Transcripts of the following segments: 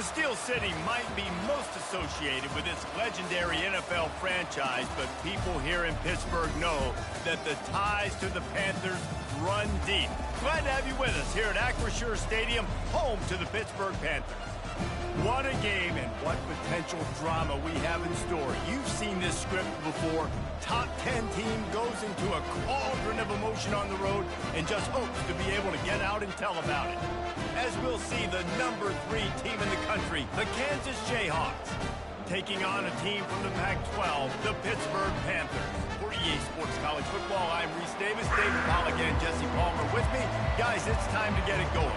The Steel City might be most associated with its legendary NFL franchise, but people here in Pittsburgh know that the ties to the Panthers run deep. Glad to have you with us here at Acrisure Stadium, home to the Pittsburgh Panthers. What a game and what potential drama we have in store. You've seen this script before. Top 10 team goes into a cauldron of emotion on the road and just hopes to be able to get out and tell about it. As we'll see, the number 3 team in the country, the Kansas Jayhawks, taking on a team from the Pac-12, the Pittsburgh Panthers. For EA Sports College Football, I'm Reese Davis, David Pollock, and Jesse Palmer with me. Guys, it's time to get it going.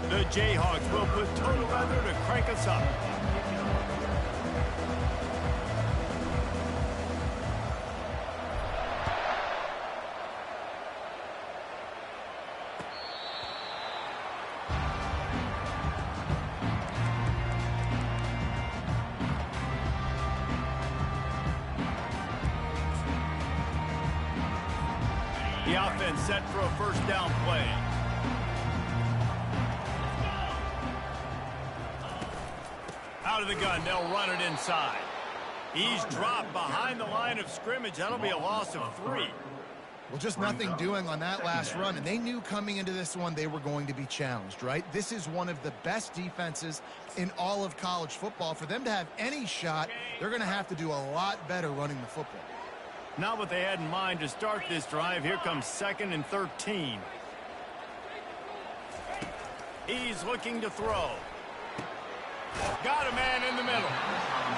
The Jayhawks will put total leather to crank us up. The offense set for a first down play. Out of the gun, they'll run it inside. He's dropped behind the line of scrimmage. That'll be a loss of 3. Well, just nothing doing on that last run, and they knew coming into this one they were going to be challenged, right? This is one of the best defenses in all of college football. For them to have any shot, they're going to have to do a lot better running the football. Not what they had in mind to start this drive. Here comes 2nd and 13. He's looking to throw. Got a man in the middle.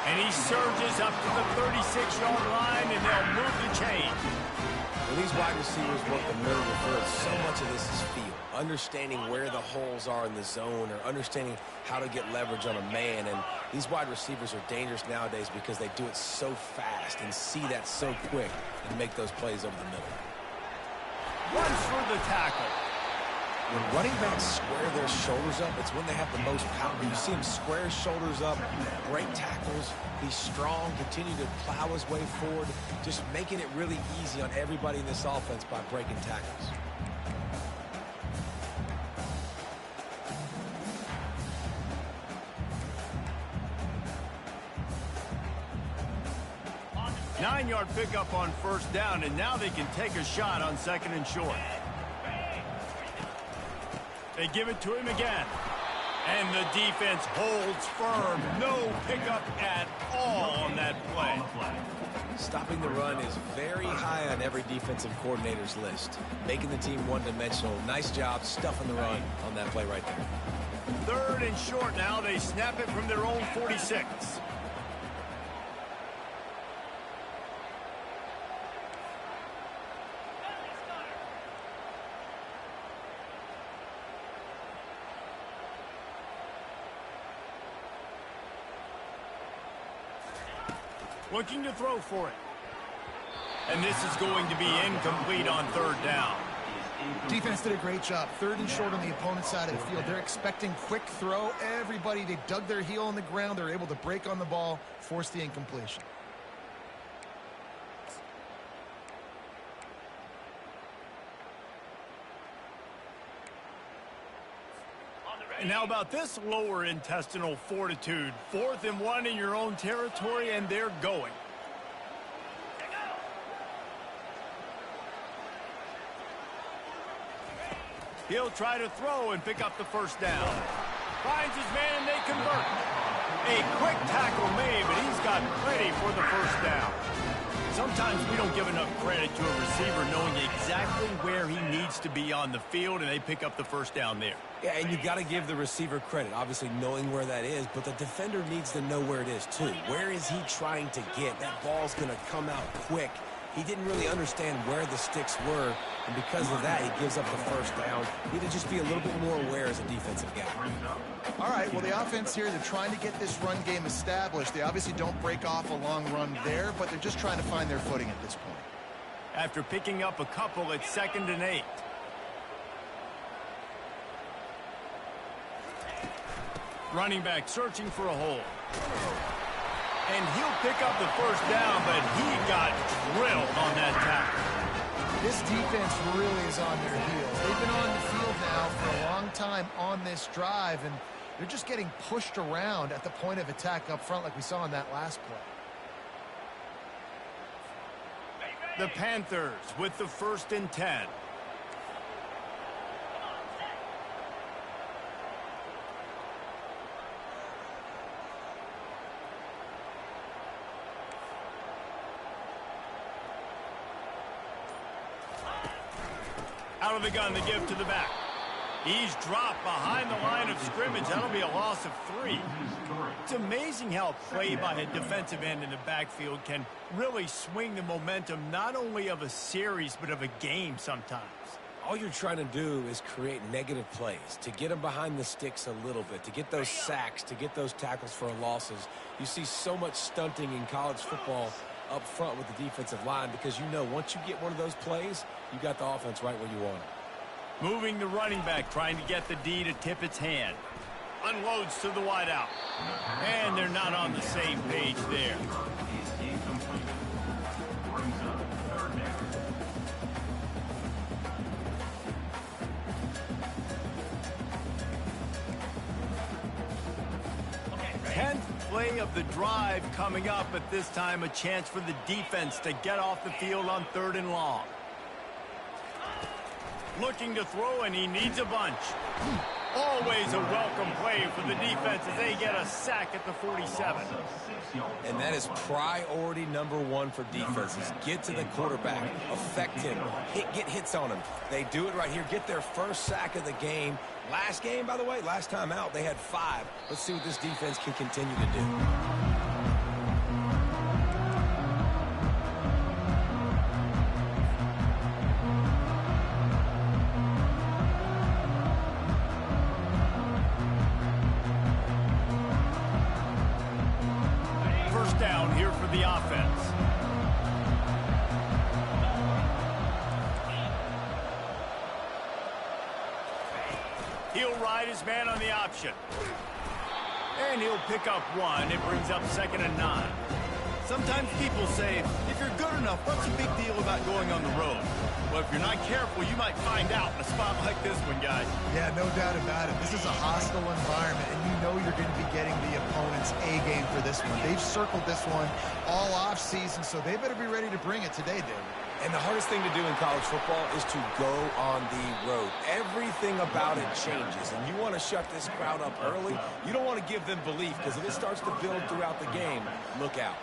And he surges up to the 36-yard line, and they'll move the chain. When these wide receivers work the middle of the field, so much of this is feel. Understanding where the holes are in the zone or understanding how to get leverage on a man. And these wide receivers are dangerous nowadays because they do it so fast and see that so quick and make those plays over the middle. Runs through the tackle. When running backs square their shoulders up, it's when they have the most power. You see him square his shoulders up, break tackles, be strong, continue to plow his way forward, just making it really easy on everybody in this offense by breaking tackles. Nine-yard pickup on first down, and now they can take a shot on 2nd and short. They give it to him again. And the defense holds firm. No pickup at all on that play. Stopping the run is very high on every defensive coordinator's list. Making the team one-dimensional. Nice job stuffing the run on that play right there. 3rd and short now. They snap it from their own 46. Looking to throw for it. And this is going to be incomplete on 3rd down. Defense did a great job. 3rd and short on the opponent's side of the field. They're expecting quick throw. Everybody, they dug their heel on the ground. They're able to break on the ball, force the incompletion. And how about this lower intestinal fortitude? 4th and 1 in your own territory, and they're going. He'll try to throw and pick up the first down. Finds his man, and they convert. A quick tackle made, but he's got plenty for the first down. Sometimes we don't give enough credit to a receiver knowing exactly where he needs to be on the field, and they pick up the first down there. Yeah, and you got to give the receiver credit, obviously knowing where that is, but the defender needs to know where it is too. Where is he trying to get? That ball's going to come out quick. He didn't really understand where the sticks were, and because of that, he gives up the first down. He need to just be a little bit more aware as a defensive guy. All right, well, the offense here, they're trying to get this run game established. They obviously don't break off a long run there, but they're just trying to find their footing at this point. After picking up a couple, it's 2nd and 8. Running back searching for a hole. And he'll pick up the first down, but he got drilled on that tackle. This defense really is on their heels. They've been on the field now for a long time on this drive, and they're just getting pushed around at the point of attack up front like we saw in that last play. The Panthers with the 1st and 10. Out of the gun, the give to the back. He's dropped behind the line of scrimmage. That'll be a loss of 3. It's amazing how play by a defensive end in the backfield can really swing the momentum not only of a series but of a game sometimes. All you're trying to do is create negative plays, to get them behind the sticks a little bit, to get those sacks, to get those tackles for losses. You see so much stunting in college football up front with the defensive line because you know once you get one of those plays, you got the offense right where you want it. Moving the running back, trying to get the D to tip its hand. Unloads to the wideout. And they're not on the same page there. Play of the drive coming up, but this time a chance for the defense to get off the field on 3rd and long. Looking to throw, and he needs a bunch. Always a welcome play for the defense as they get a sack at the 47. And that is priority number 1 for defenses. Get to the quarterback, affect him, get hits on him. They do it right here. Get their first sack of the game. Last game, by the way, last time out, they had 5. Let's see what this defense can continue to do. Down here for the offense. He'll ride his man on the option. And he'll pick up 1. It brings up 2nd and 9. Sometimes people say, if you're good enough, what's the big deal about going on the road? Well, if you're not careful, you might find out in a spot like this one, guys. Yeah, no doubt about it. This is a hostile environment, and you know you're going to be getting the opponent's A-game for this one. They've circled this one all off-season, so they better be ready to bring it today, David. And the hardest thing to do in college football is to go on the road. Everything about it changes, and you want to shut this crowd up early. You don't want to give them belief, because if it starts to build throughout the game, look out.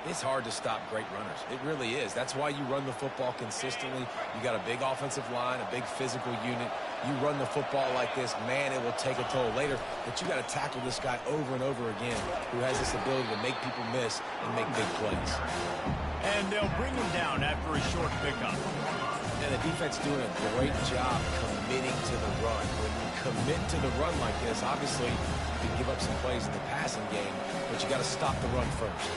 It's hard to stop great runners. It really is. That's why you run the football consistently. You got a big offensive line, a big physical unit. You run the football like this, man, it will take a toll later. But you got to tackle this guy over and over again who has this ability to make people miss and make big plays. And they'll bring him down after a short pickup. And the defense doing a great job committing to the run. When you commit to the run like this, obviously you can give up some plays in the passing game, but you got to stop the run first.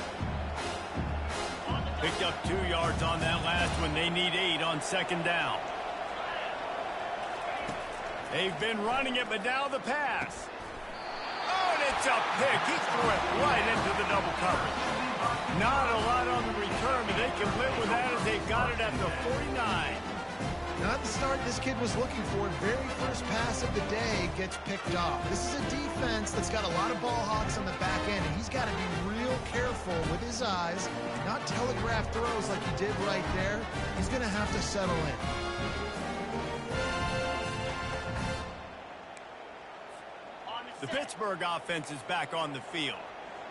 Picked up 2 yards on that last one. They need 8 on 2nd down. They've been running it, but now the pass. Oh, and it's a pick. He threw it right into the double coverage. Not a lot on the return, but they can live with that as they got it at the 49. Not the start this kid was looking for. Very first pass of the day gets picked off. This is a defense that's got a lot of ball hawks on the back end, and he's got to be real careful with his eyes, not telegraph throws like he did right there. He's going to have to settle in. The Pittsburgh offense is back on the field.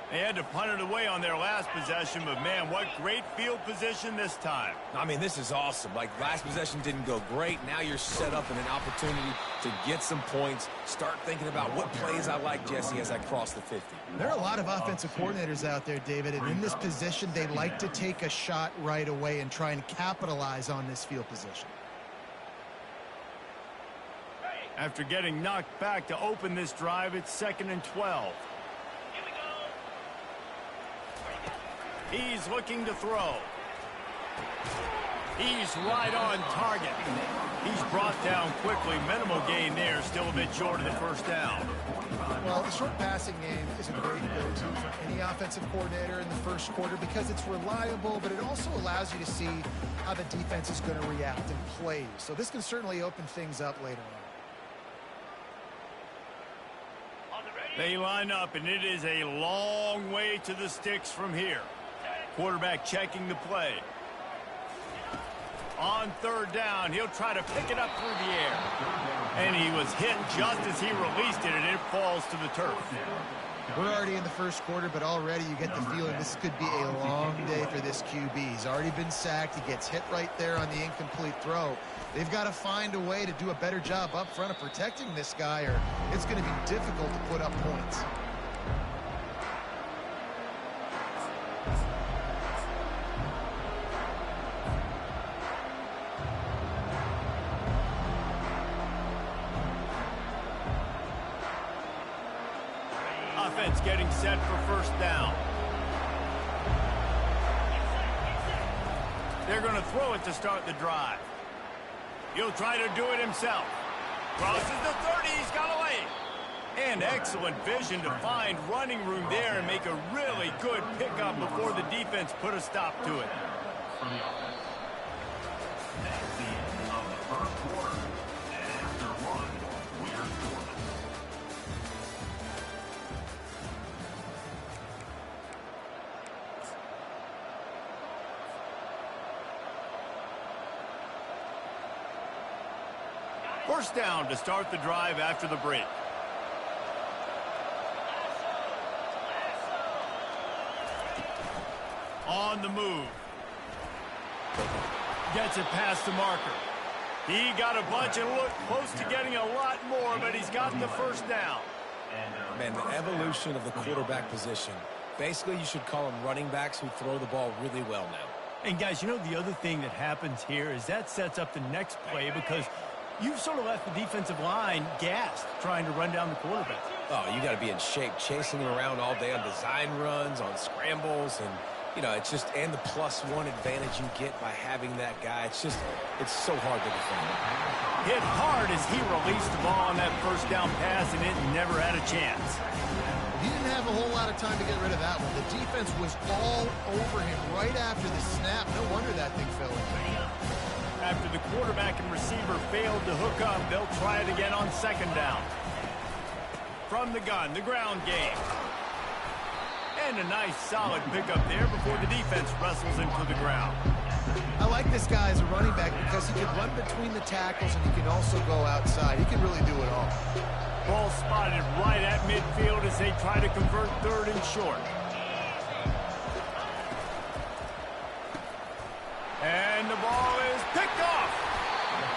They had to punt it away on their last possession, but man, what great field position this time. I mean, this is awesome. Like, last possession didn't go great. Now you're set up in an opportunity to get some points. Start thinking about what plays I like, Jesse, as I cross the 50. There are a lot of offensive coordinators out there, David, and in this position, they like to take a shot right away and try and capitalize on this field position. After getting knocked back to open this drive, it's 2nd and 12. He's looking to throw. He's right on target. He's brought down quickly. Minimal gain there. Still a bit short of the first down. Well, the short passing game is a great go-to for any offensive coordinator in the first quarter because it's reliable, but it also allows you to see how the defense is going to react and play. So this can certainly open things up later on. They line up, and it is a long way to the sticks from here. Quarterback checking the play. On third down, he'll try to pick it up through the air. And he was hit just as he released it, and it falls to the turf. We're already in the first quarter, but already you get the feeling this could be a long day for this QB. He's already been sacked. He gets hit right there on the incomplete throw. They've got to find a way to do a better job up front of protecting this guy, or it's going to be difficult to put up points. Offense getting set for first down. They're going to throw it to start the drive. He'll try to do it himself. Crosses the 30. He's got away. And excellent vision to find running room there and make a really good pickup before the defense put a stop to it. First down to start the drive after the break. On the move. Gets it past the marker. He got a bunch and looked close to getting a lot more, but he's got the first down. Man, the evolution of the quarterback position. Basically, you should call them running backs who throw the ball really well now. And guys, you know the other thing that happens here is that sets up the next play because you've sort of left the defensive line gassed trying to run down the quarterback. Oh, you got to be in shape, chasing him around all day on design runs, on scrambles, and, you know, it's just, and the +1 advantage you get by having that guy. It's just, it's so hard to defend. Hit hard as he released the ball on that first down pass, and it never had a chance. He didn't have a whole lot of time to get rid of that one. The defense was all over him right after the snap. No wonder that thing fell in. After the quarterback and receiver failed to hook up, they'll try it again on second down. From the gun, the ground game. And a nice solid pickup there before the defense wrestles him to the ground. I like this guy as a running back because he can run between the tackles and he can also go outside. He can really do it all. Ball spotted right at midfield as they try to convert third and short. And the ball is picked off.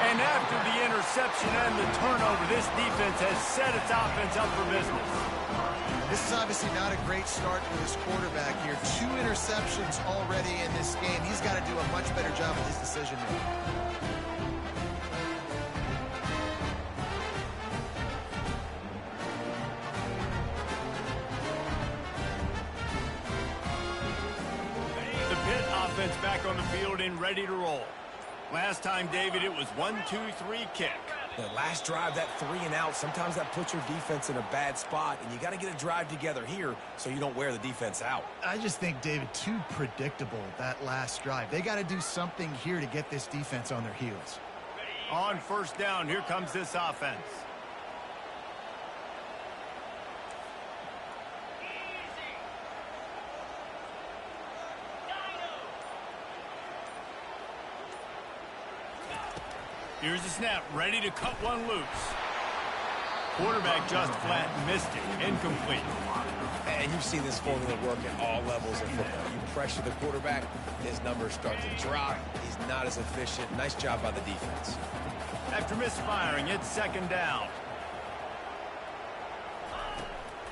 And after the interception and the turnover, this defense has set its offense up for business. This is obviously not a great start for this quarterback here. 2 interceptions already in this game. He's got to do a much better job with his decision-making. Back on the field and ready to roll. Last time, David, it was 1-2-3 kick. The last drive, that 3 and out, sometimes that puts your defense in a bad spot, and you got to get a drive together here so you don't wear the defense out. I just think, David, too predictable, that last drive. They got to do something here to get this defense on their heels. On first down, here comes this offense. Here's the snap, ready to cut one loose. Quarterback just flat missed it, incomplete. And you've seen this formula work at all levels of football. You pressure the quarterback, his numbers start to drop. He's not as efficient. Nice job by the defense. After misfiring, it's second down.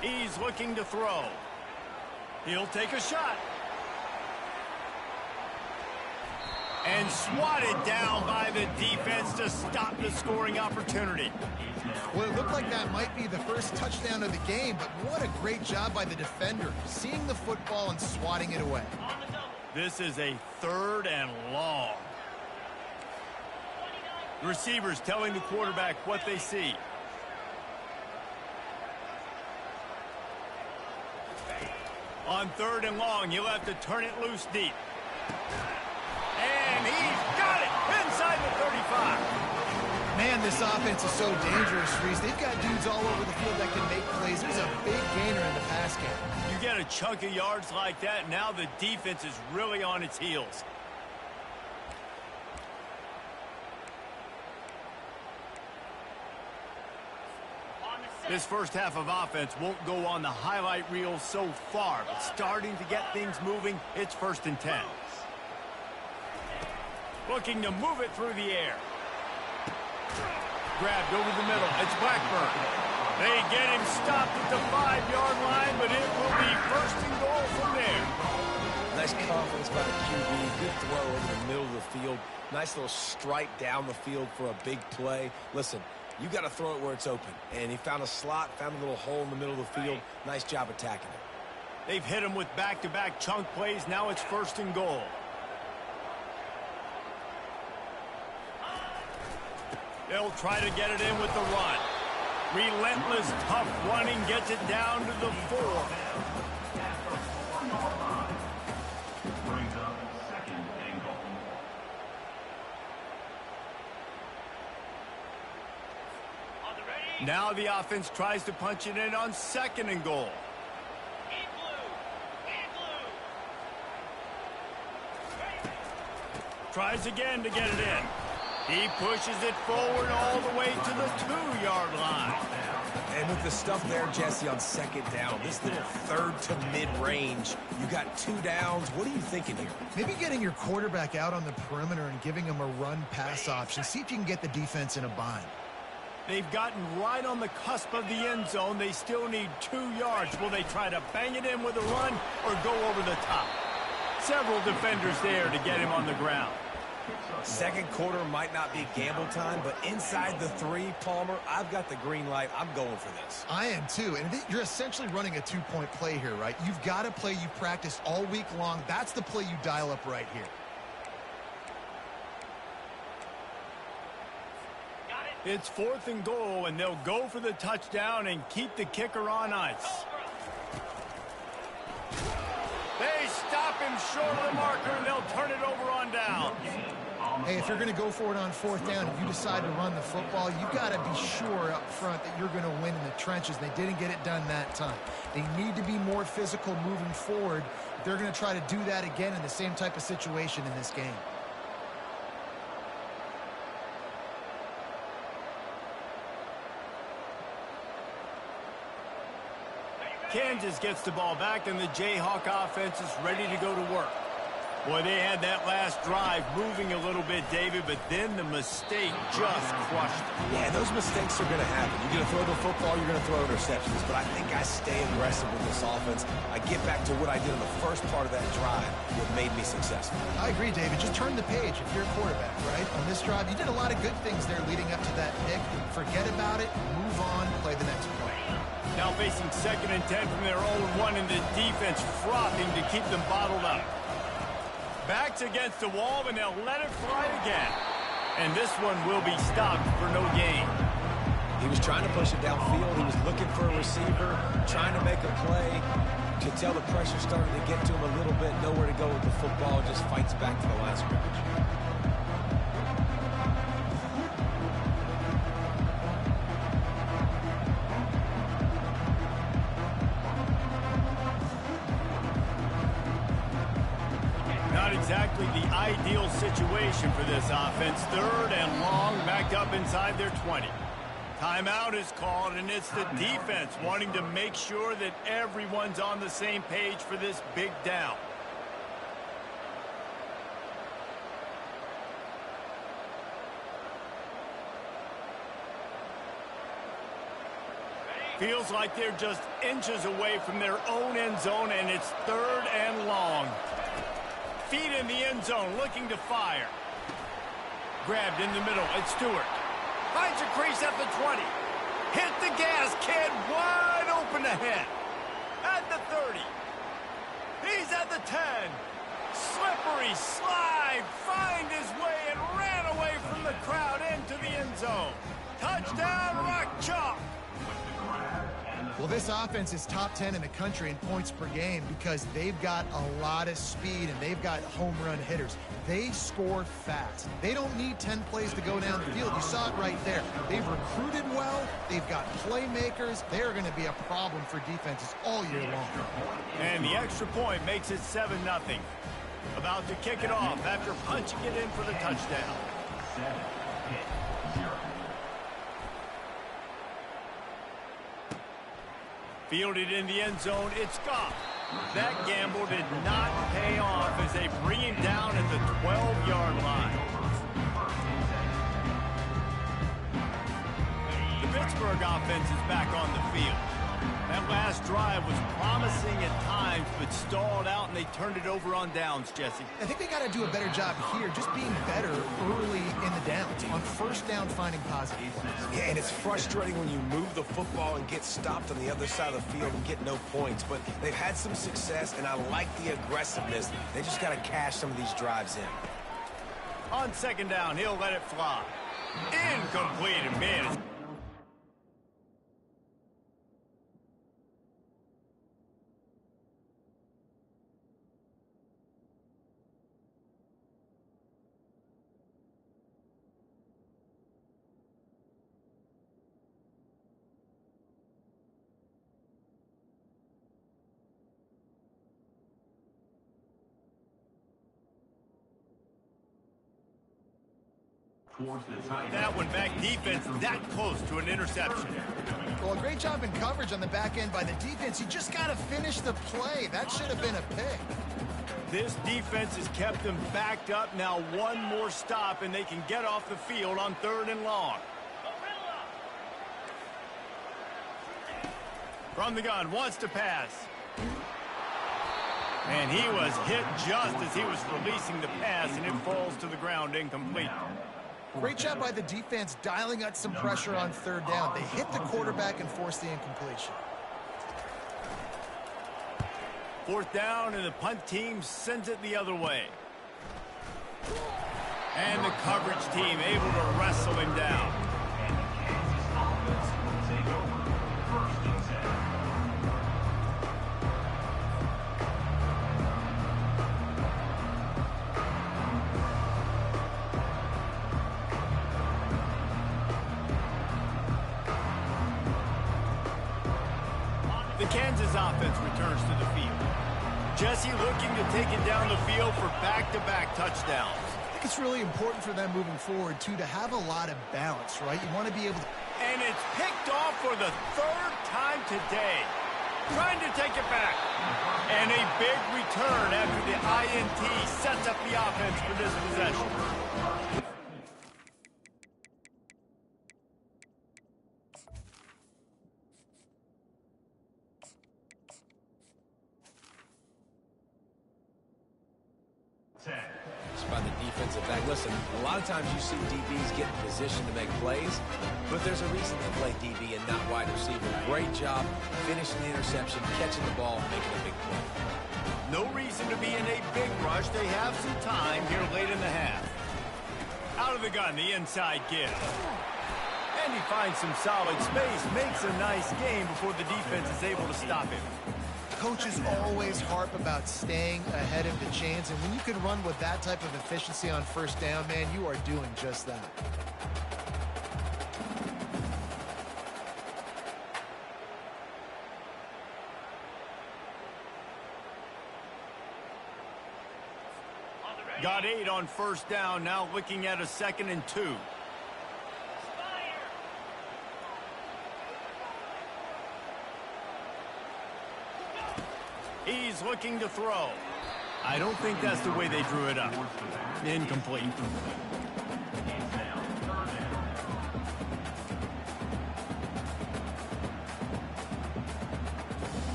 He's looking to throw. He'll take a shot. And swatted down by the defense to stop the scoring opportunity. Well, it looked like that might be the first touchdown of the game, but what a great job by the defender, seeing the football and swatting it away. This is a 3rd and long. The receivers telling the quarterback what they see. On 3rd and long, he'll have to turn it loose deep. And he's got it inside the 35. Man, this offense is so dangerous, Reese. They've got dudes all over the field that can make plays. He's a big gainer in the pass game. You get a chunk of yards like that, now the defense is really on its heels. This first half of offense won't go on the highlight reel so far, but starting to get things moving, it's 1st and 10. Looking to move it through the air. Grabbed over the middle. It's Blackburn. They get him stopped at the 5-yard line, but it will be 1st and goal from there. Nice confidence by the QB. Good throw over the middle of the field. Nice little strike down the field for a big play. Listen, you got to throw it where it's open. And he found a slot, found a little hole in the middle of the field. Nice job attacking it. They've hit him with back-to-back chunk plays. Now it's 1st and goal. They'll try to get it in with the run. Relentless, tough running gets it down to the 4. Now the offense tries to punch it in on 2nd and goal. Tries again to get it in. He pushes it forward all the way to the 2-yard line. And with the stuff there, Jesse, on 2nd down, this little 3rd to mid-range, you got 2 downs. What are you thinking here? Maybe getting your quarterback out on the perimeter and giving him a run-pass option. See if you can get the defense in a bind. They've gotten right on the cusp of the end zone. They still need 2 yards. Will they try to bang it in with a run or go over the top? Several defenders there to get him on the ground. 2nd quarter might not be gamble time, but inside the 3, Palmer, I've got the green light. I'm going for this. I am too, and you're essentially running a 2-point play here, right? You've got a play you practiced all week long. That's the play you dial up right here. It's 4th and goal, and they'll go for the touchdown and keep the kicker on ice. They stop him short of the marker, and they'll turn it over on down. Hey, if you're going to go for it on 4th down, if you decide to run the football, you've got to be sure up front that you're going to win in the trenches. They didn't get it done that time. They need to be more physical moving forward. They're going to try to do that again in the same type of situation in this game. Kansas gets the ball back, and the Jayhawk offense is ready to go to work. Boy, they had that last drive moving a little bit, David, but then the mistake just crushed them. Yeah, those mistakes are going to happen. You're going to throw the football, you're going to throw interceptions, but I think I stay aggressive with this offense. I get back to what I did in the first part of that drive, what made me successful. I agree, David. Just turn the page if you're a quarterback, right? On this drive, you did a lot of good things there leading up to that pick. Forget about it, move on, play the next play. Now facing 2nd and 10 from their own 1, and the defense frothing to keep them bottled up. Backs against the wall, and they'll let it fly again. And this one will be stopped for no gain. He was trying to push it downfield. He was looking for a receiver, trying to make a play. You could tell the pressure started to get to him a little bit. Nowhere to go with the football. Just fights back to the line of scrimmage. Exactly the ideal situation for this offense. 3rd and long, backed up inside their 20. Timeout is called, and it's the defense wanting to make sure that everyone's on the same page for this big down. Feels like they're just inches away from their own end zone, and it's 3rd and long. Feet in the end zone, looking to fire. Grabbed in the middle, it's Stewart. Finds a crease at the 20. Hit the gas, kid, wide open ahead. At the 30. He's at the 10. Slippery slide, find his way and ran away from the crowd into zone. Touchdown, Rock Chalk! Well, this offense is top 10 in the country in points per game because they've got a lot of speed and they've got home run hitters. They score fast. They don't need 10 plays to go down the field. You saw it right there. They've recruited well. They've got playmakers. They're going to be a problem for defenses all year long. And the extra point makes it 7-0. About to kick it off after punching it in for the touchdown. Fielded in the end zone, it's Goff. That gamble did not pay off as they bring him down at the 12-yard line. The Pittsburgh offense is back on the field. That last drive was promising at times, but stalled out, and they turned it over on downs, Jesse. I think they got to do a better job here, just being better early in the downs, on first down finding positive plays. Yeah, and it's frustrating when you move the football and get stopped on the other side of the field and get no points, but they've had some success, and I like the aggressiveness. They just got to cash some of these drives in. On second down, he'll let it fly. Incomplete, and man, that one back defense that close to an interception. Well, a great job in coverage on the back end by the defense. You just got to finish the play. That should have been a pick. This defense has kept them backed up. Now one more stop, and they can get off the field on 3rd and long. From the gun, wants to pass. And he was hit just as he was releasing the pass, and it falls to the ground incomplete. Great job by the defense dialing up some pressure on 3rd down. They hit the quarterback and forced the incompletion. 4th down, and the punt team sends it the other way. And the coverage team able to wrestle him down. The Kansas offense returns to the field. Jesse looking to take it down the field for back-to-back touchdowns. I think it's really important for them moving forward, too, to have a lot of balance, right? You want to be able to... And it's picked off for the 3rd time today. Trying to take it back. And a big return after the INT sets up the offense for this possession. By the defensive back. Listen, a lot of times you see DBs get in position to make plays, but there's a reason they play DB and not wide receiver. Great job finishing the interception, catching the ball, making a big play. No reason to be in a big rush. They have some time here late in the half. Out of the gun, the inside give. And he finds some solid space, makes a nice gain before the defense is able to stop him. Coaches always harp about staying ahead of the chains, and when you can run with that type of efficiency on 1st down, man, you are doing just that. Got 8 on 1st down, now looking at a 2nd and 2. He's looking to throw. I don't think that's the way they drew it up. Incomplete.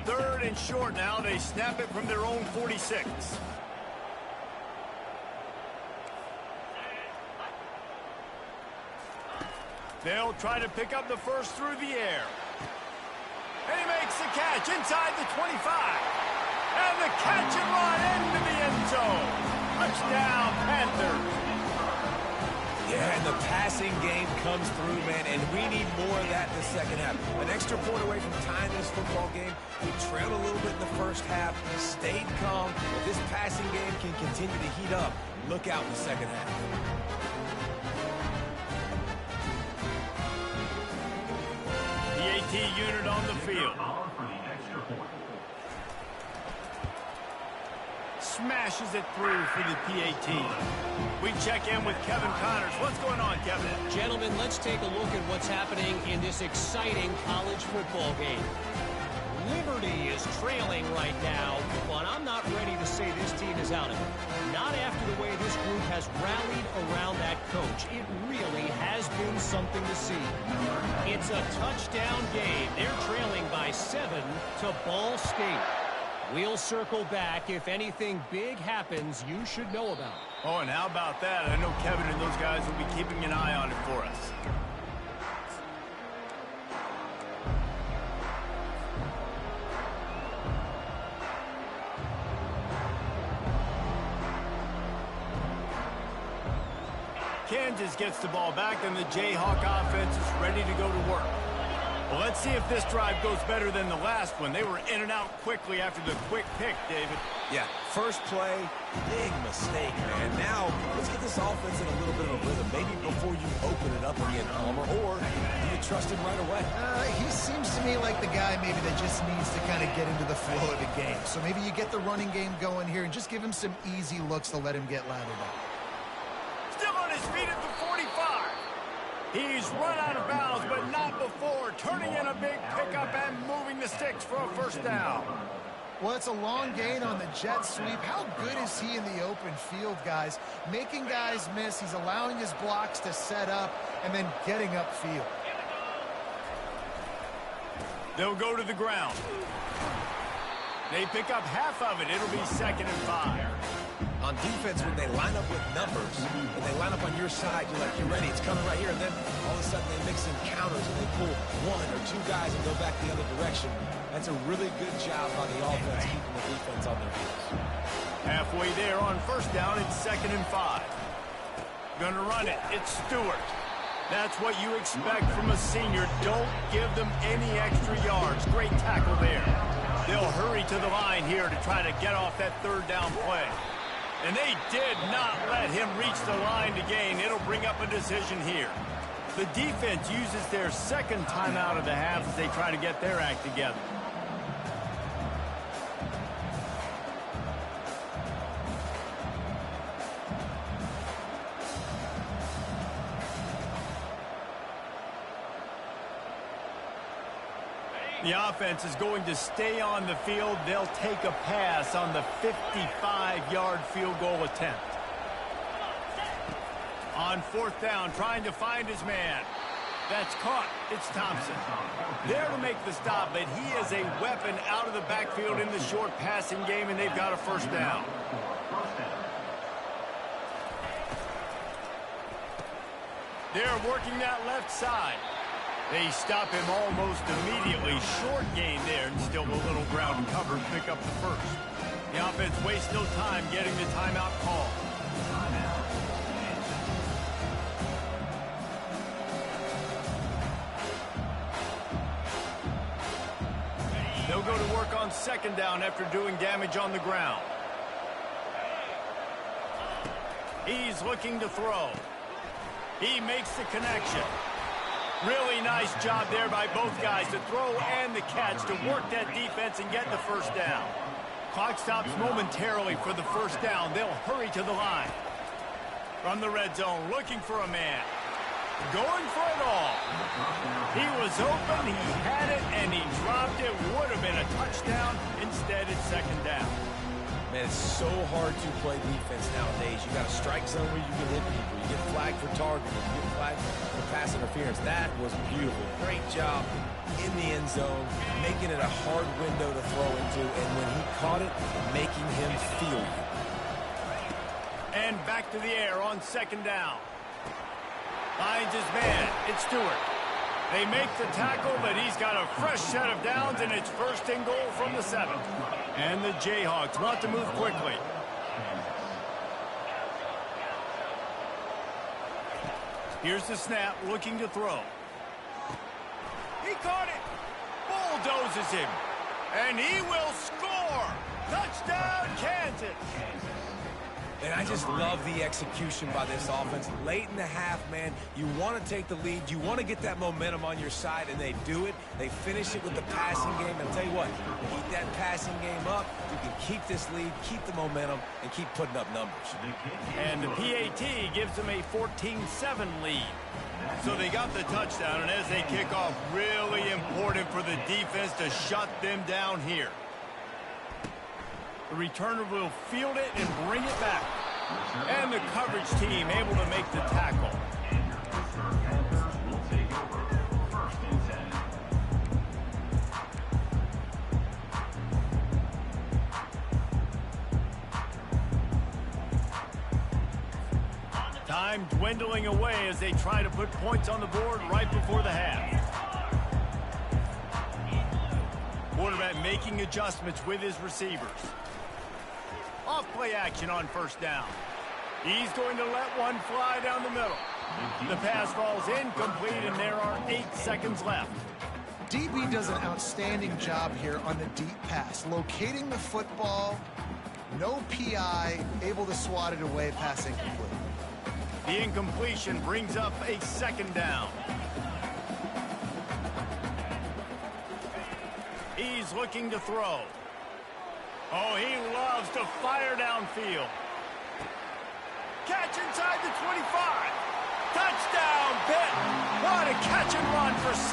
Third and short now. They snap it from their own 46. They'll try to pick up the first through the air. And he makes the catch inside the 25. And the catch and run into the Touchdown, Panthers. Yeah, and the passing game comes through, man, and we need more of that in the second half. An extra point away from tying this football game. We trailed a little bit in the first half, stayed calm. If this passing game can continue to heat up, look out in the second half. The AT unit on the field. Smashes it through for the PAT. We check in with Kevin Connors. What's going on, Kevin? Gentlemen, let's take a look at what's happening in this exciting college football game. Liberty is trailing right now, but I'm not ready to say this team is out of it. Not after the way this group has rallied around that coach. It really has been something to see. It's a touchdown game. They're trailing by 7 to Ball State. We'll circle back. If anything big happens, you should know about it. Oh, and how about that? I know Kevin and those guys will be keeping an eye on it for us. Kansas gets the ball back, and the Jayhawk offense is ready to go to work. Well, let's see if this drive goes better than the last one. They were in and out quickly after the quick pick, David. Yeah, first play, big mistake, man. Now, let's get this offense in a little bit of a rhythm. Maybe before you open it up again, Palmer, or do you trust him right away? He seems to me like the guy maybe that just needs to kind of get into the flow of the game. So maybe you get the running game going here and just give him some easy looks to let him get lathered up. Still on his feet at the 45. He's run out of bounds, but not before. Turning in a big pickup and moving the sticks for a first down. Well, it's a long gain on the jet sweep. How good is he in the open field, guys? Making guys miss. He's allowing his blocks to set up and then getting upfield. They'll go to the ground. They pick up half of it. It'll be 2nd and 5. On defense, when they line up with numbers, and they line up on your side, you're like, you're ready, it's coming right here, and then all of a sudden they mix in counters, and they pull 1 or 2 guys and go back the other direction. That's a really good job by the offense, keeping the defense on their heels. Halfway there on first down, it's 2nd and 5. Gonna run it. It's Stewart. That's what you expect from a senior. Don't give them any extra yards. Great tackle there. They'll hurry to the line here to try to get off that 3rd down play. And they did not let him reach the line to gain. It'll bring up a decision here. The defense uses their 2nd timeout of the half as they try to get their act together. The offense is going to stay on the field. They'll take a pass on the 55-yard field goal attempt. On 4th down, trying to find his man. That's caught. It's Thompson. There to make the stop, but he is a weapon out of the backfield in the short passing game, and they've got a first down. They're working that left side. They stop him almost immediately. Short gain there, and still a little ground cover to pick up the first. The offense wastes no time getting the timeout call. They'll go to work on 2nd down after doing damage on the ground. He's looking to throw. He makes the connection. Really nice job there by both guys to throw and the catch to work that defense and get the first down. Clock stops momentarily for the first down. They'll hurry to the line. From the red zone, looking for a man. Going for it all. He was open, he had it, and he dropped it. Would have been a touchdown. Instead, it's 2nd down. Man, it's so hard to play defense nowadays. You got a strike zone where you can hit people. You get flagged for targeting. You get flagged for pass interference. That was beautiful. Great job in the end zone, making it a hard window to throw into, and when he caught it, making him feel you. And back to the air on 2nd down. Finds his man. It's Stewart. They make the tackle, but he's got a fresh set of downs, and it's 1st and goal from the 7. And the Jayhawks want to move quickly. Here's the snap, looking to throw. He caught it. Bulldozes him. And he will score. Touchdown, Kansas. And I just love the execution by this offense. Late in the half, man, you want to take the lead. You want to get that momentum on your side, and they do it. They finish it with the passing game. And I'll tell you what, keep that passing game up. You can keep this lead, keep the momentum, and keep putting up numbers. And the PAT gives them a 14-7 lead. So they got the touchdown, and as they kick off, really important for the defense to shut them down here. The returner will field it and bring it back. And the coverage team able to make the tackle. Time dwindling away as they try to put points on the board right before the half. Quarterback making adjustments with his receivers. Off play action on first down. He's going to let one fly down the middle. The pass falls incomplete, and there are 8 seconds left. DB does an outstanding job here on the deep pass, locating the football, no PI, able to swat it away, pass incomplete. The incompletion brings up a second down. He's looking to throw. Oh, he loves to fire downfield. Catch inside the 25. Touchdown, Pitt. What a catch and run for 6.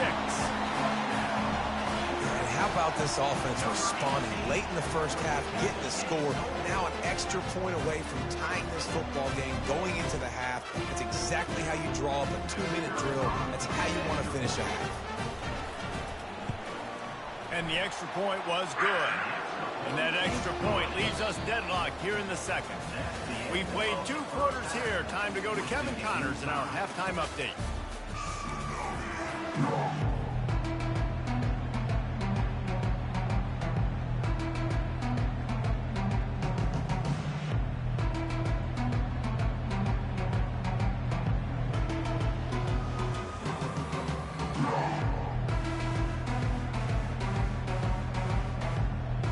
And how about this offense responding late in the first half, getting the score, now an extra point away from tying this football game, going into the half. It's exactly how you draw up a 2-minute drill. That's how you want to finish a half. And the extra point was good. And that extra point leaves us deadlocked here in the second. We've played 2 quarters here. Time to go to Kevin Connors in our halftime update.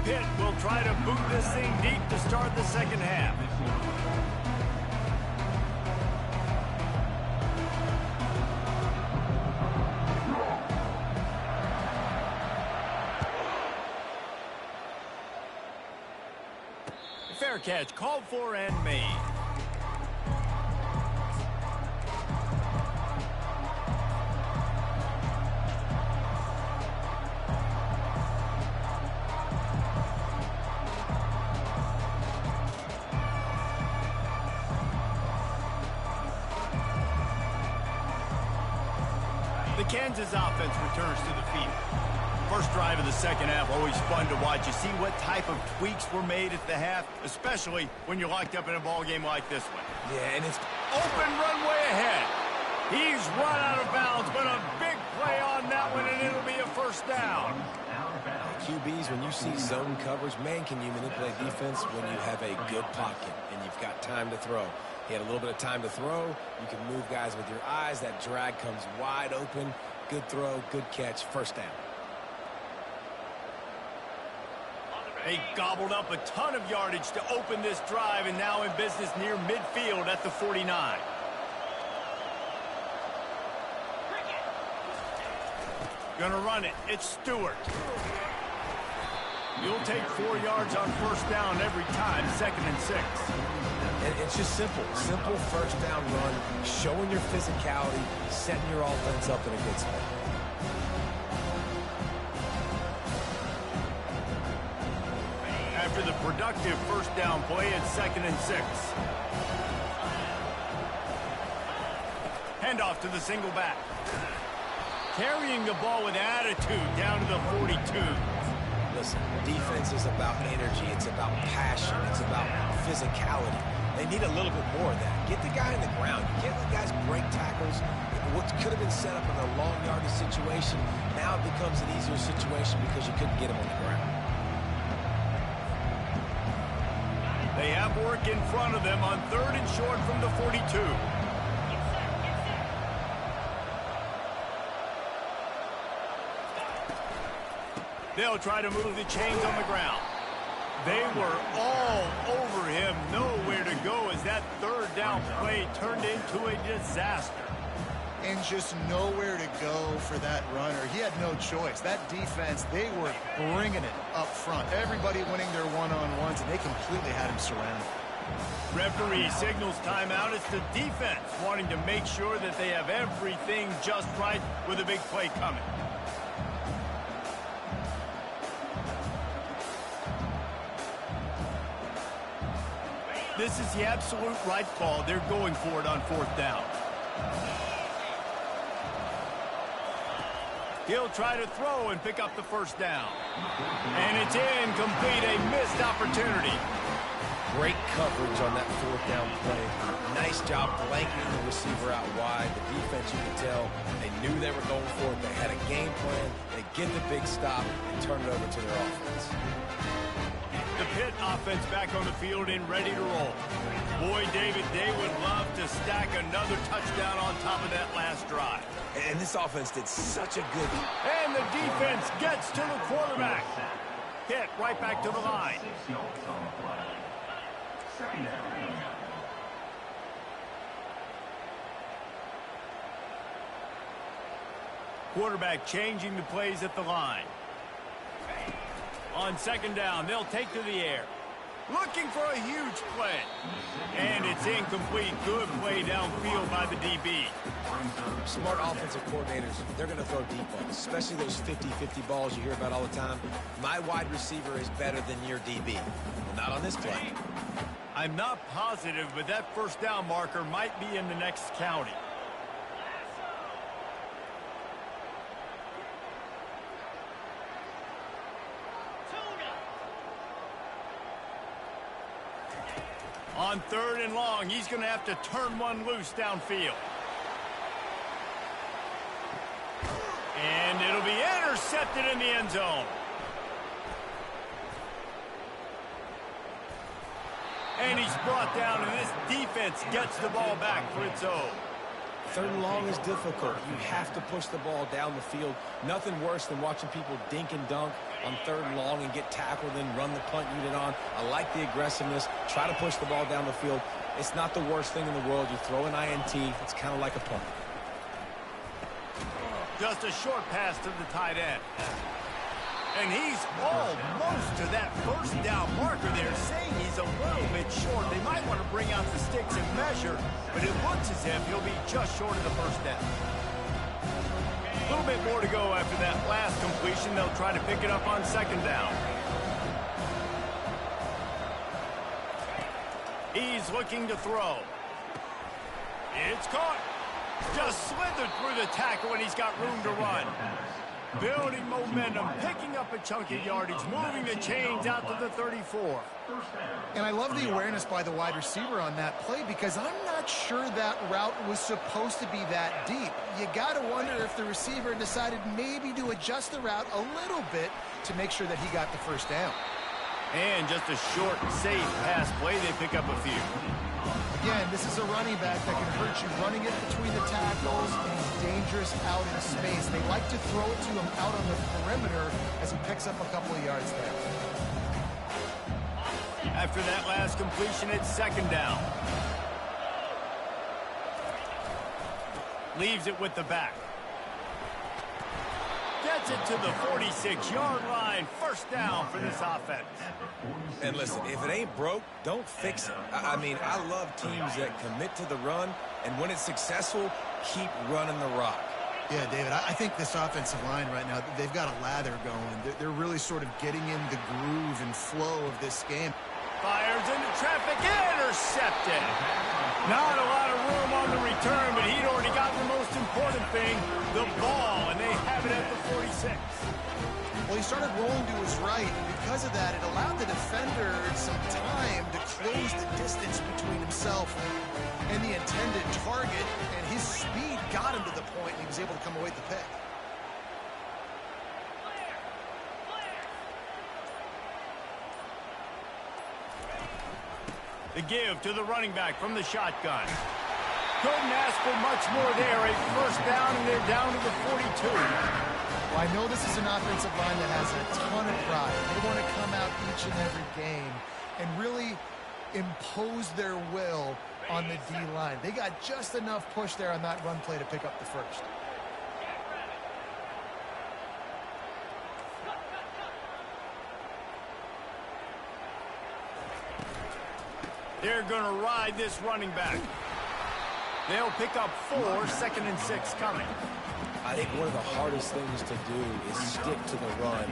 Pitt will try to boot this thing deep to start the second half. Fair catch called for and made. The Kansas offense returns to the field. First drive of the second half, always fun to watch. You see what type of tweaks were made at the half, especially when you're locked up in a ball game like this one. Yeah, and it's open runway ahead. He's run out of bounds, but a big play on that one, and it'll be a first down. QBs, when you see zone coverage, man, can you manipulate defense when you have a good pocket and you've got time to throw. He had a little bit of time to throw. You can move guys with your eyes. That drag comes wide open. Good throw, good catch, first down. They gobbled up a ton of yardage to open this drive, and now in business near midfield at the 49. Gonna run it. It's Stewart. You'll take 4 yards on first down every time, 2nd and 6. And it's just simple first down run, showing your physicality, setting your offense up in a good spot. After the productive first down play, it's 2nd and 6. Handoff to the single back. Carrying the ball with attitude down to the 42. Listen, defense is about energy. It's about passion. It's about physicality. They need a little bit more of that. Get the guy in the ground. You can't let guys break tackles. What could have been set up in a long yardage situation, now it becomes an easier situation because you couldn't get him on the ground. They have work in front of them on 3rd and short from the 42. They'll try to move the chains on the ground. They were all over him, nowhere to go as that third down play turned into a disaster. And just nowhere to go for that runner. He had no choice. That defense, they were bringing it up front. Everybody winning their one-on-ones, and they completely had him surrounded. Referee signals timeout. It's the defense wanting to make sure that they have everything just right with a big play coming. This is the absolute right call. They're going for it on fourth down. He'll try to throw and pick up the first down. And it's incomplete, a missed opportunity. Great coverage on that fourth down play. Nice job blanketing the receiver out wide. The defense, you can tell, they knew they were going for it. They had a game plan. They get the big stop and turn it over to their offense. The Pitt offense back on the field and ready to roll. Boy, David, they would love to stack another touchdown on top of that last drive. And this offense did such a good... And the defense gets to the quarterback. Pitt right back to the line. Quarterback changing the plays at the line. On second down, they'll take to the air. Looking for a huge play. And it's incomplete. Good play downfield by the DB. Smart offensive coordinators, they're going to throw deep balls, especially those 50-50 balls you hear about all the time. My wide receiver is better than your DB. Well, not on this play. I'm not positive, but that first down marker might be in the next county. On third and long, he's going to have to turn one loose downfield. And it'll be intercepted in the end zone. And he's brought down, and this defense gets the ball back for its own. Third and long is difficult. You have to push the ball down the field. Nothing worse than watching people dink and dunk on third and long and get tackled and run the punt unit on. I like the aggressiveness. Try to push the ball down the field. It's not the worst thing in the world. You throw an INT. It's kind of like a punt. Just a short pass to the tight end. And he's almost to that first down marker there, saying he's a little bit short. They might want to bring out the sticks and measure, but it looks as if he'll be just short of the first down. A little bit more to go after that last completion. They'll try to pick it up on second down. He's looking to throw. It's caught. Just slithered through the tackle, and he's got room to run. Building momentum, picking up a chunk of yardage, moving the chains out to the 34. And I love the awareness by the wide receiver on that play because I'm not sure that route was supposed to be that deep. You got to wonder if the receiver decided maybe to adjust the route a little bit to make sure that he got the first down. And just a short, safe pass play, they pick up a few. Again, this is a running back that can hurt you running it between the tackles, and he's dangerous out in space. They like to throw it to him out on the perimeter as he picks up a couple of yards there. After that last completion, it's second down. Leaves it with the back. Gets it to the 46-yard line. First down for this offense. And listen, if it ain't broke, don't fix it. I mean, I love teams that commit to the run, and when it's successful, keep running the rock. Yeah, David, I think this offensive line right now, they've got a lather going. They're really sort of getting in the groove and flow of this game. Fires into traffic, intercepted. Not a lot of room on the return, but he'd already got the most important thing, the ball, and they have it at the 46. Well, he started rolling to his right. Because of that, it allowed the defender some time to close the distance between himself and the intended target, and his speed got him to the point, and he was able to come away with the pick. The give to the running back from the shotgun. Couldn't ask for much more there. A first down, and they're down to the 42. Well, I know this is an offensive line that has a ton of pride. They want to come out each and every game and really impose their will on the D-line. They got just enough push there on that run play to pick up the first. They're going to ride this running back. They'll pick up 4, 2nd and 6 coming. I think one of the hardest things to do is stick to the run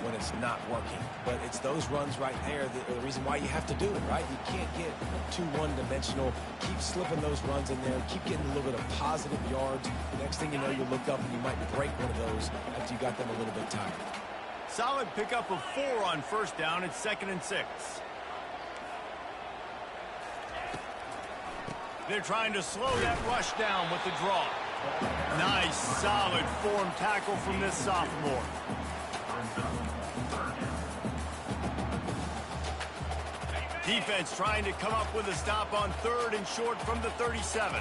when it's not working. But it's those runs right there that are the reason why you have to do it, right? You can't get too one-dimensional. Keep slipping those runs in there. Keep getting a little bit of positive yards. Next thing you know, you look up and you might break one of those after you got them a little bit tired. Solid pickup of 4 on first down. It's 2nd and 6. They're trying to slow that rush down with the draw. Nice, solid form tackle from this sophomore. Defense trying to come up with a stop on 3rd and short from the 37.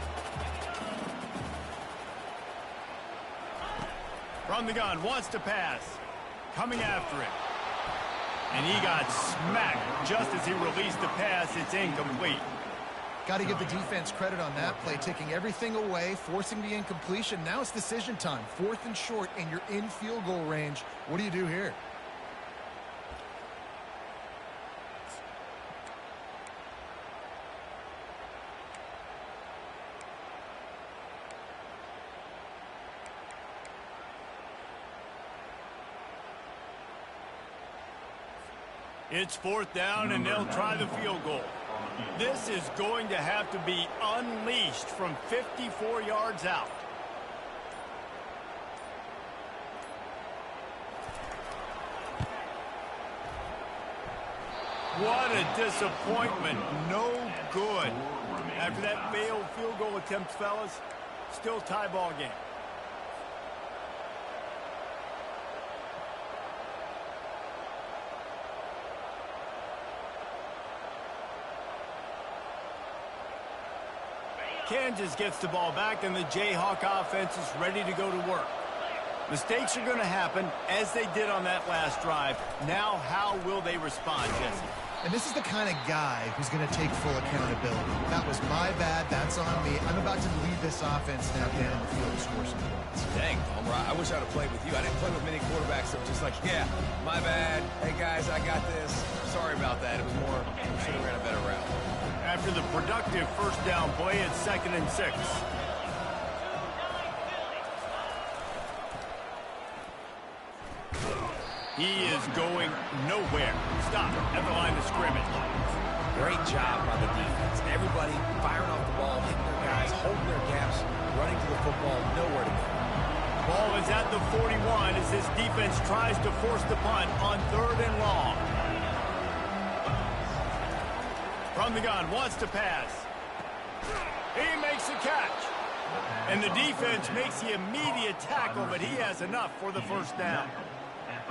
From the gun, wants to pass. Coming after him. And he got smacked just as he released the pass. It's incomplete. Got to give the defense credit on that play, taking everything away, forcing the incompletion. Now it's decision time. 4th and short, and you're in field goal range. What do you do here? It's 4th down, and they'll try the field goal. This is going to have to be unleashed from 54 yards out. What a disappointment. No good. After that failed field goal attempt, fellas, still tie ball game. Kansas gets the ball back, and the Jayhawk offense is ready to go to work. Mistakes are going to happen, as they did on that last drive. Now, how will they respond, Jesse? And this is the kind of guy who's going to take full accountability. That was my bad. That's on me. I'm about to lead this offense now down the field to score some points. Dang, Homer, I wish I'd have played with you. I didn't play with many quarterbacks that were just like, yeah, my bad. Hey, guys, I got this. Sorry about that. It was more, should have ran a better route. After the productive first down play, it's 2nd and 6. He is going nowhere. Stop at the line of scrimmage. Great job by the defense. Everybody firing off the ball, hitting their guys, holding their gaps, running to the football, nowhere to go. Ball is at the 41 as this defense tries to force the punt on 3rd and long. From the gun, wants to pass. He makes the catch. And the defense makes the immediate tackle, but he has enough for the first down.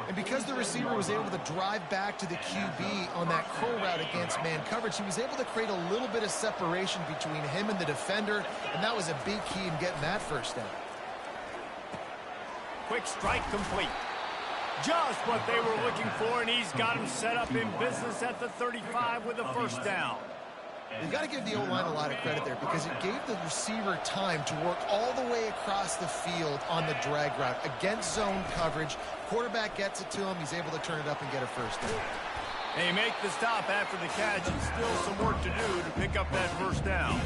And because the receiver was able to drive back to the QB on that curl route against man coverage, he was able to create a little bit of separation between him and the defender, and that was a big key in getting that first down. Quick strike complete. Just what they were looking for, and he's got him set up in business at the 35 with a first down. You've got to give the O-line a lot of credit there because it gave the receiver time to work all the way across the field on the drag route against zone coverage. Quarterback gets it to him. He's able to turn it up and get a first down. They make the stop after the catch, and still some work to do to pick up that first down.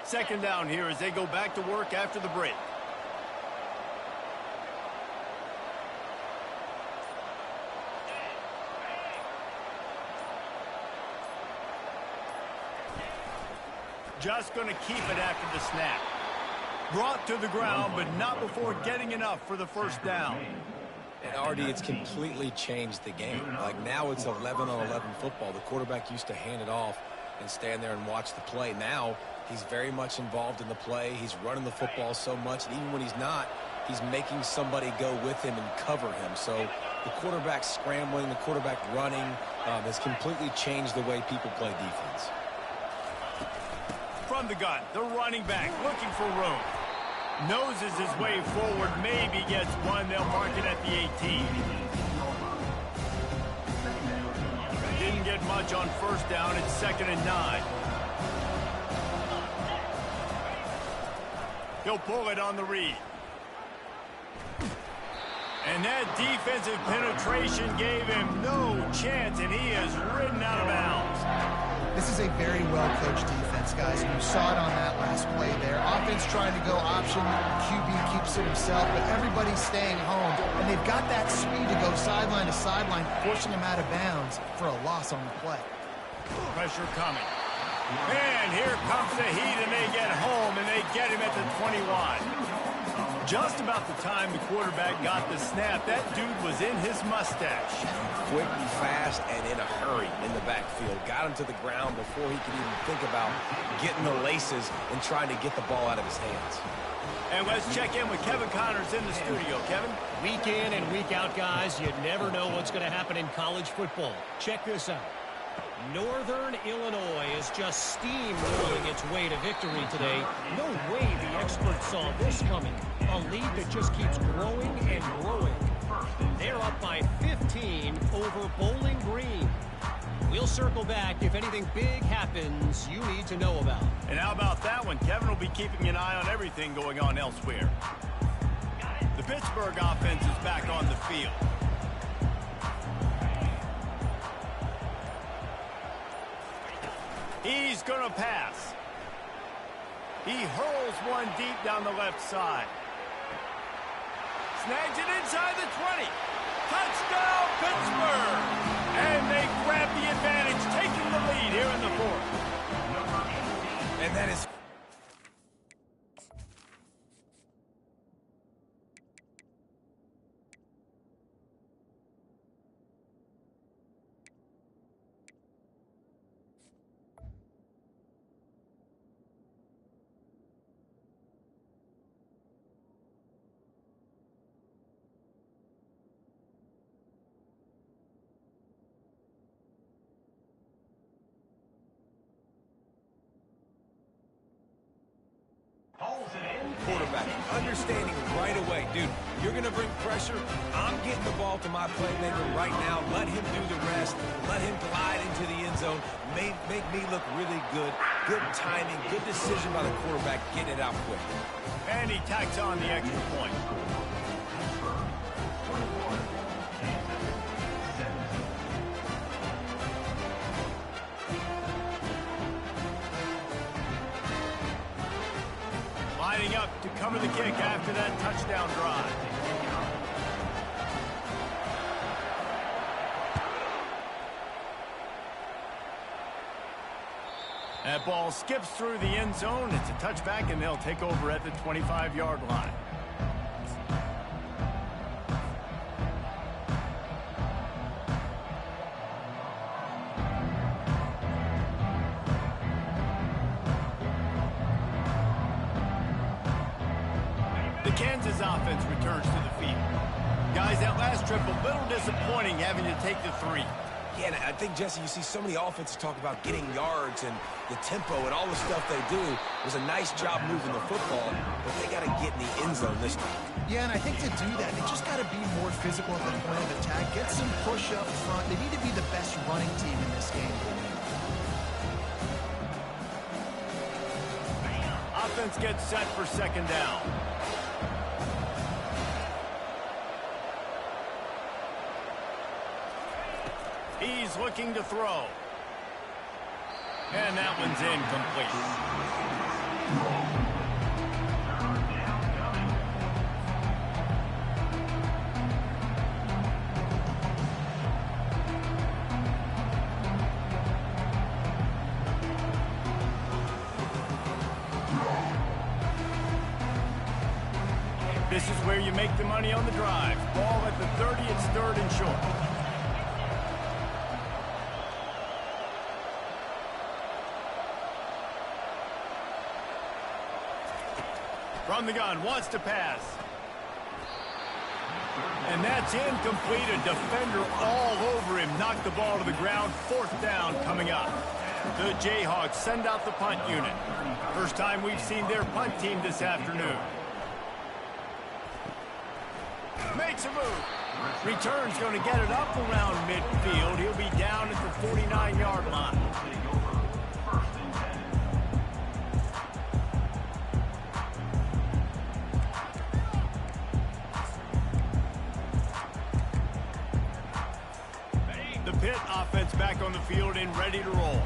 Second down here as they go back to work after the break. Just going to keep it after the snap. Brought to the ground, but not before getting enough for the first down. And RD, it's completely changed the game. Like now it's 11-on-11 football. The quarterback used to hand it off and stand there and watch the play. Now he's very much involved in the play. He's running the football so much, and even when he's not, he's making somebody go with him and cover him. So the quarterback scrambling, the quarterback running has completely changed the way people play defense. From the gun, the running back looking for room. Noses his way forward, maybe gets one. They'll mark it at the 18. Didn't get much on first down. It's 2nd and 9. He'll pull it on the read. And that defensive penetration gave him no chance, and he is ridden out of bounds. This is a very well-coached defense, guys. You saw it on that last play there. Offense trying to go option. QB keeps it himself, but everybody's staying home. And they've got that speed to go sideline to sideline, forcing him out of bounds for a loss on the play. Pressure coming. And here comes the heat, and they get home, and they get him at the 21. Just about the time the quarterback got the snap, that dude was in his mustache. Quick, fast, and in a hurry in the backfield. Got him to the ground before he could even think about getting the laces and trying to get the ball out of his hands. And let's check in with Kevin Connors in the studio. Kevin? Week in and week out, guys, you never know what's going to happen in college football. Check this out. Northern Illinois is just steamrolling its way to victory today. No way the experts saw this coming. A lead that just keeps growing and growing. They're up by 15 over Bowling Green. We'll circle back if anything big happens you need to know about. And how about that one? Kevin will be keeping an eye on everything going on elsewhere. The Pittsburgh offense is back on the field. He's going to pass. He hurls one deep down the left side. Snags it inside the 20. Touchdown, Pittsburgh! And they grab the advantage, taking the lead here in the 4th. And that is... Quarterback, understanding right away. Dude, you're going to bring pressure. I'm getting the ball to my playmaker right now. Let him do the rest. Let him glide into the end zone. Make me look really good. Good timing, good decision by the quarterback. Get it out quick. And he tacks on the extra point. Lining up to cover the kick after that touchdown drive. That ball skips through the end zone. It's a touchback, and they'll take over at the 25-yard line. The Kansas offense returns to the field. Guys, that last trip, a little disappointing having to take the 3. Yeah, and I think, Jesse, you see so many offenses talk about getting yards and the tempo and all the stuff they do. It was a nice job moving the football, but they got to get in the end zone this time. Yeah, and I think to do that, they just got to be more physical at the point of attack, get some push up front. They need to be the best running team in this game. Offense gets set for 2nd down. He's looking to throw. And that one's incomplete. where you make the money on the drive. Ball at the 30, it's 3rd and short. From the gun, wants to pass. And that's incomplete. A defender all over him. Knocked the ball to the ground. 4th down coming up. The Jayhawks send out the punt unit. First time we've seen their punt team this afternoon. Makes a move. Return's going to get it up around midfield. He'll be down at the 49-yard line. The Pitt offense back on the field and ready to roll.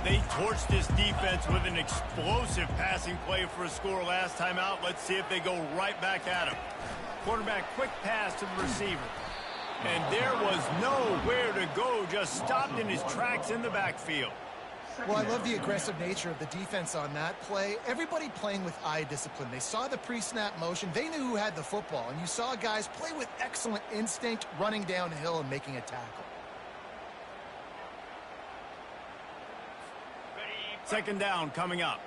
They torched this defense with an explosive passing play for a score last time out. Let's see if they go right back at him. Quarterback, quick pass to the receiver. And there was nowhere to go, just stopped in his tracks in the backfield. Well, I love the aggressive nature of the defense on that play. Everybody playing with eye discipline. They saw the pre-snap motion. They knew who had the football. And you saw guys play with excellent instinct, running downhill and making a tackle. 2nd down coming up.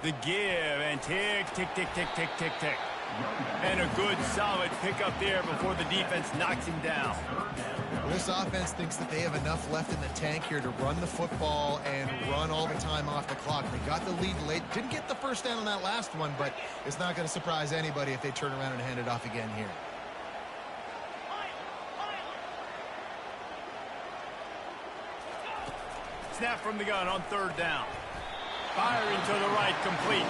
The give and tick, tick, tick, tick, tick, tick, tick. And a good solid pickup there before the defense knocks him down. Well, this offense thinks that they have enough left in the tank here to run the football and run all the time off the clock. They got the lead late. Didn't get the first down on that last one, but it's not going to surprise anybody if they turn around and hand it off again here. Snap from the gun on 3rd down. Firing to the right, complete.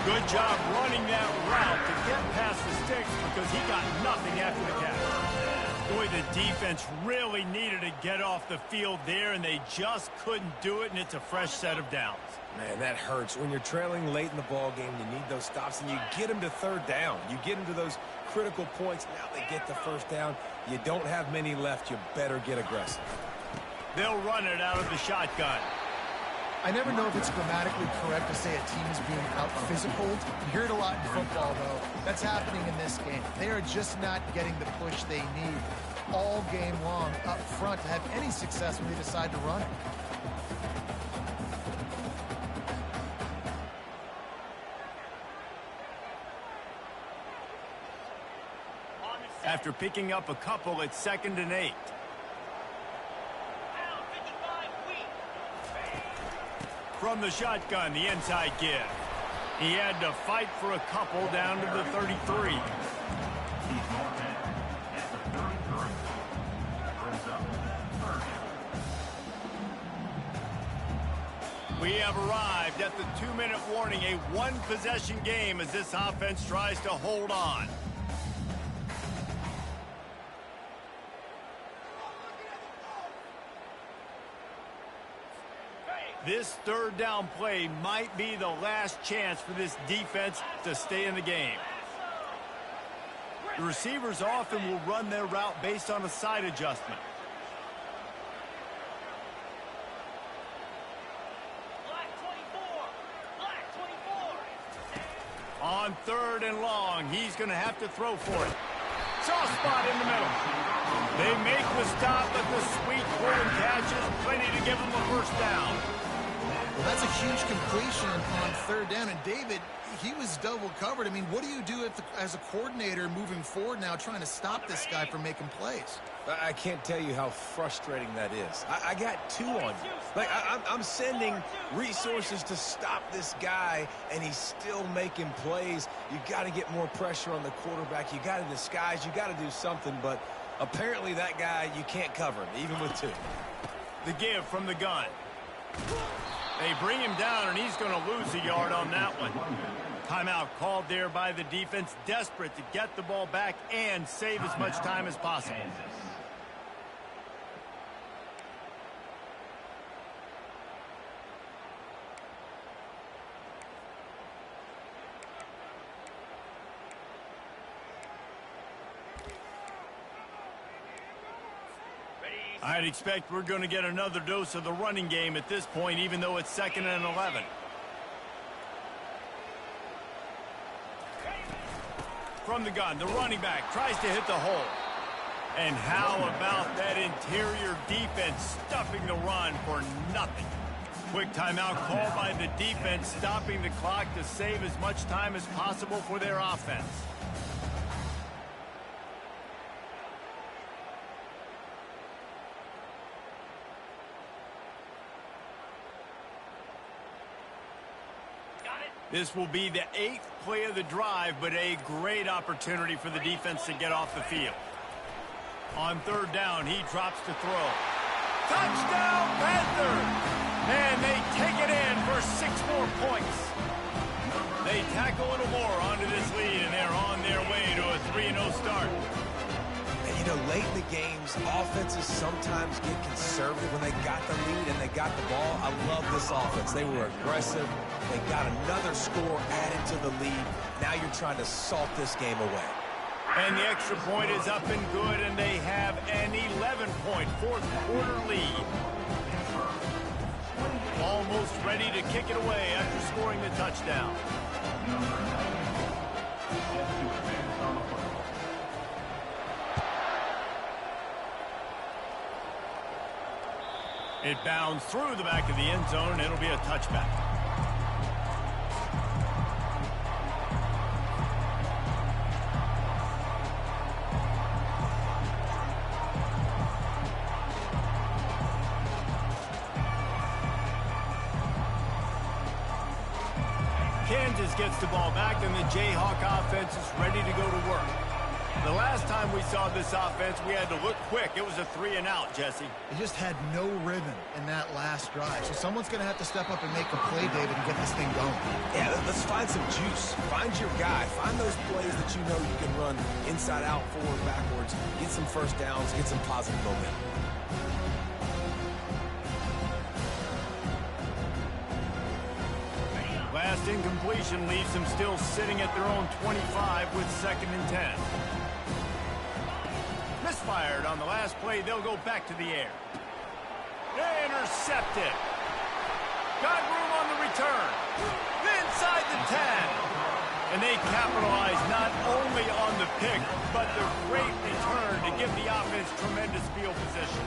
Good job running that route to get past the sticks because he got nothing after the catch. Boy, the defense really needed to get off the field there, and they just couldn't do it, and it's a fresh set of downs. Man, that hurts. When you're trailing late in the ball game, you need those stops, and you get them to 3rd down. You get them to those critical points. Now they get the 1st down. You don't have many left. You better get aggressive. They'll run it out of the shotgun. I never know if it's grammatically correct to say a team is being out-physicaled. You hear it a lot in football, though. That's happening in this game. They are just not getting the push they need all game long up front to have any success when they decide to run it. After picking up a couple, it's 2nd and 8. From the shotgun, the inside give. He had to fight for a couple down to the 33. We have arrived at the 2-minute warning, a one-possession game as this offense tries to hold on. This 3rd down play might be the last chance for this defense to stay in the game. The receivers often will run their route based on a side adjustment. On 3rd and long, he's going to have to throw for it. Soft spot in the middle. They make the stop, but the sweet pulling catch is plenty to give them a 1st down. Well, that's a huge completion on 3rd down. And David, he was double covered. I mean, what do you do if as a coordinator moving forward now trying to stop this guy from making plays? I can't tell you how frustrating that is. I got 2 on you. Like, I'm sending resources to stop this guy, and he's still making plays. You got to get more pressure on the quarterback. You got to disguise. You got to do something, but apparently that guy, you can't cover him, even with 2. The give from the gun. They bring him down, and he's going to lose a yard on that one. Timeout called there by the defense, desperate to get the ball back and save as much time as possible. I'd expect we're going to get another dose of the running game at this point, even though it's 2nd and 11. From the gun, the running back tries to hit the hole. And how about that interior defense stuffing the run for nothing? Quick timeout called by the defense, stopping the clock to save as much time as possible for their offense. This will be the 8th play of the drive, but a great opportunity for the defense to get off the field. On 3rd down, he drops to throw. Touchdown, Panthers! And they take it in for 6 more points. They tack a little more onto this lead, and they're on their way to a 3-0 start. And, you know, late in the games, offenses sometimes get conservative when they got the lead and they got the ball. I love this offense. They were aggressive. They got another score added to the lead. Now you're trying to salt this game away. And the extra point is up and good, and they have an 11-point fourth-quarter lead. Almost ready to kick it away after scoring the touchdown. It bounds through the back of the end zone, and it'll be a touchback. Kansas gets the ball back, and the Jayhawk offense is ready to go to work. The last time we saw this offense, we had to look quick. It was a 3-and-out, Jesse. They just had no rhythm in that last drive. So someone's going to have to step up and make a play, David, and get this thing going. Yeah, let's find some juice. Find your guy. Find those plays that you know you can run inside out, forward, backwards. Get some first downs. Get some positive momentum. Last incompletion leaves them still sitting at their own 25 with 2nd and 10. Misfired on the last play. They'll go back to the air. Intercepted. Got room on the return. Inside the 10. And they capitalize not only on the pick, but the great return to give the offense tremendous field position.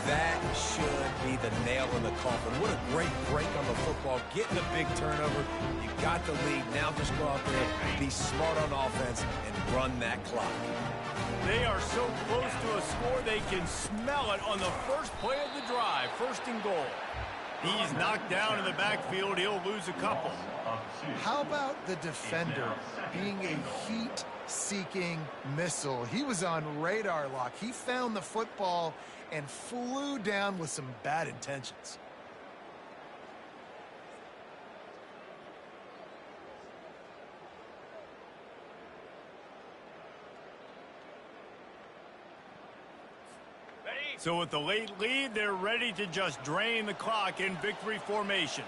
That should be the nail in the coffin. What a great break on the football. Getting a big turnover. You got the lead. Now just go out there, be smart on offense, and run that clock. They are so close to a score, they can smell it on the first play of the drive. 1st and goal. He's knocked down in the backfield. He'll lose a couple. How about the defender being a heat-seeking missile? He was on radar lock. He found the football and flew down with some bad intentions. So with the late lead, they're ready to just drain the clock in victory formation.